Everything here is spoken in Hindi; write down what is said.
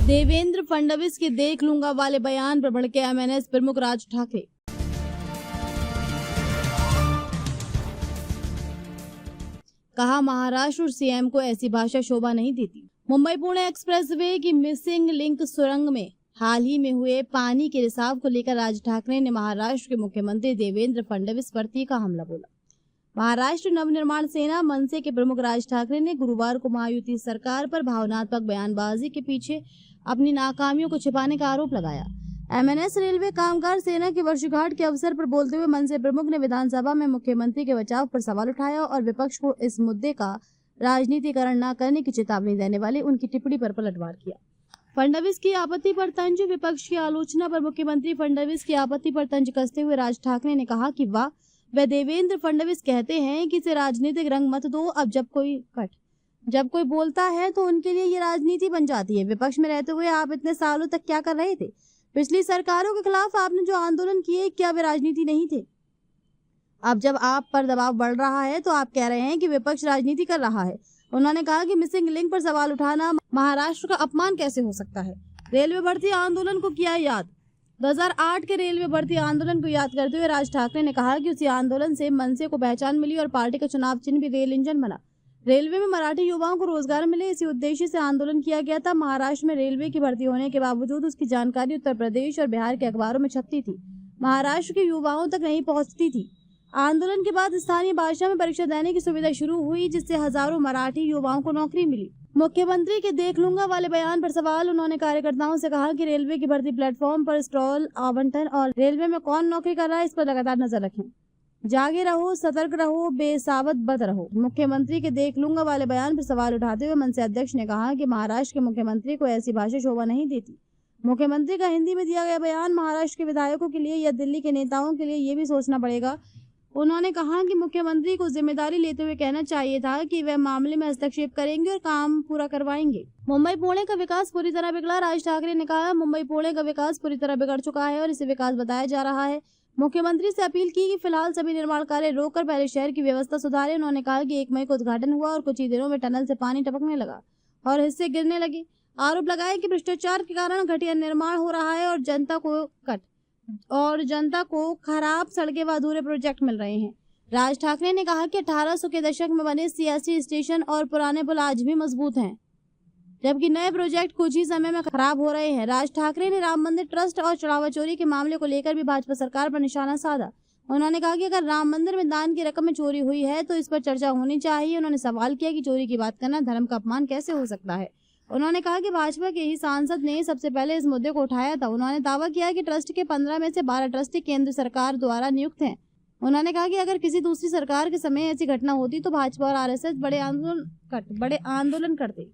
देवेंद्र फडणवीस के देख लूंगा वाले बयान पर भड़के एमएनएस प्रमुख राज ठाकरे। कहा, महाराष्ट्र और सीएम को ऐसी भाषा शोभा नहीं देती। मुंबई पुणे एक्सप्रेसवे की मिसिंग लिंक सुरंग में हाल ही में हुए पानी के रिसाव को लेकर राज ठाकरे ने महाराष्ट्र के मुख्यमंत्री देवेंद्र फडणवीस पर तीखा हमला बोला। महाराष्ट्र नवनिर्माण सेना मनसे के प्रमुख राज ठाकरे ने गुरुवार को महायुति सरकार पर भावनात्मक बयानबाजी के पीछे अपनी नाकामियों को छिपाने का आरोप लगाया। एमएनएस रेलवे कामगार सेना की वर्षगांठ के अवसर पर बोलते हुए मनसे प्रमुख ने विधानसभा में मुख्यमंत्री के बचाव पर सवाल उठाया और विपक्ष को इस मुद्दे का राजनीतिकरण न करने की चेतावनी देने वाली उनकी टिप्पणी पर पलटवार किया। फडणवीस की आपत्ति पर तंज। विपक्ष की आलोचना पर मुख्यमंत्री फडणवीस की आपत्ति पर तंज कसते हुए राज ठाकरे ने कहा कि वाह, वे देवेंद्र फडणवीस कहते हैं कि इसे राजनीतिक रंग मत दो। अब जब कोई बोलता है तो उनके लिए ये राजनीति बन जाती है। विपक्ष में रहते हुए आप इतने सालों तक क्या कर रहे थे? पिछली सरकारों के खिलाफ आपने जो आंदोलन किए, क्या वे राजनीति नहीं थे? अब जब आप पर दबाव बढ़ रहा है तो आप कह रहे हैं कि विपक्ष राजनीति कर रहा है। उन्होंने कहा कि मिसिंग लिंक पर सवाल उठाना महाराष्ट्र का अपमान कैसे हो सकता है। रेलवे भर्ती आंदोलन को किया याद। 2008 के रेलवे भर्ती आंदोलन को याद करते हुए राज ठाकरे ने कहा कि उसी आंदोलन से मनसे को पहचान मिली और पार्टी का चुनाव चिन्ह भी रेल इंजन बना। रेलवे में मराठी युवाओं को रोजगार मिले, इसी उद्देश्य से आंदोलन किया गया था। महाराष्ट्र में रेलवे की भर्ती होने के बावजूद उसकी जानकारी उत्तर प्रदेश और बिहार के अखबारों में छपती थी, महाराष्ट्र के युवाओं तक नहीं पहुंचती थी। आंदोलन के बाद स्थानीय भाषा में परीक्षा देने की सुविधा शुरू हुई, जिससे हजारों मराठी युवाओं को नौकरी मिली। मुख्यमंत्री के देख लूंगा वाले बयान पर सवाल। उन्होंने कार्यकर्ताओं से कहा कि रेलवे की भर्ती प्लेटफॉर्म पर स्टॉल आवंटन और रेलवे में कौन नौकरी कर रहा है, इस पर लगातार नजर रखें। जागे रहो, सतर्क रहो, बेसावत मत रहो। मुख्यमंत्री के देख लूंगा वाले बयान पर सवाल उठाते हुए मनसे अध्यक्ष ने कहा कि महाराष्ट्र के मुख्यमंत्री को ऐसी भाषा शोभा नहीं देती। मुख्यमंत्री का हिंदी में दिया गया बयान महाराष्ट्र के विधायकों के लिए या दिल्ली के नेताओं के लिए ये भी सोचना पड़ेगा। उन्होंने कहा कि मुख्यमंत्री को जिम्मेदारी लेते हुए कहना चाहिए था कि वह मामले में हस्तक्षेप करेंगे और काम पूरा करवाएंगे। मुंबई पुणे का विकास पूरी तरह बिगड़ा। राज ठाकरे ने कहा, मुंबई पुणे का विकास पूरी तरह बिगड़ चुका है और इसे विकास बताया जा रहा है। मुख्यमंत्री से अपील की कि फिलहाल सभी निर्माण कार्य रोककर पहले शहर की व्यवस्था सुधारें। उन्होंने कहा कि 1 मई को उद्घाटन हुआ और कुछ ही दिनों में टनल से पानी टपकने लगा और हिस्से गिरने लगे। आरोप लगाया कि भ्रष्टाचार के कारण घटिया निर्माण हो रहा है और जनता को खराब सड़कें व अधूरे प्रोजेक्ट मिल रहे हैं। राज ठाकरे ने कहा कि 1800 के दशक में बने सियासी स्टेशन और पुराने पुल आज भी मजबूत हैं, जबकि नए प्रोजेक्ट कुछ ही समय में खराब हो रहे हैं। राज ठाकरे ने राम मंदिर ट्रस्ट और चढ़ावा चोरी के मामले को लेकर भी भाजपा सरकार पर निशाना साधा। उन्होंने कहा कि अगर राम मंदिर में दान की रकम में चोरी हुई है तो इस पर चर्चा होनी चाहिए। उन्होंने सवाल किया कि चोरी की बात करना धर्म का अपमान कैसे हो सकता है। उन्होंने कहा कि भाजपा के ही सांसद ने सबसे पहले इस मुद्दे को उठाया था। उन्होंने दावा किया कि ट्रस्ट के 15 में से 12 ट्रस्टी केंद्र सरकार द्वारा नियुक्त हैं। उन्होंने कहा कि अगर किसी दूसरी सरकार के समय ऐसी घटना होती तो भाजपा और आरएसएस बड़े आंदोलन करते।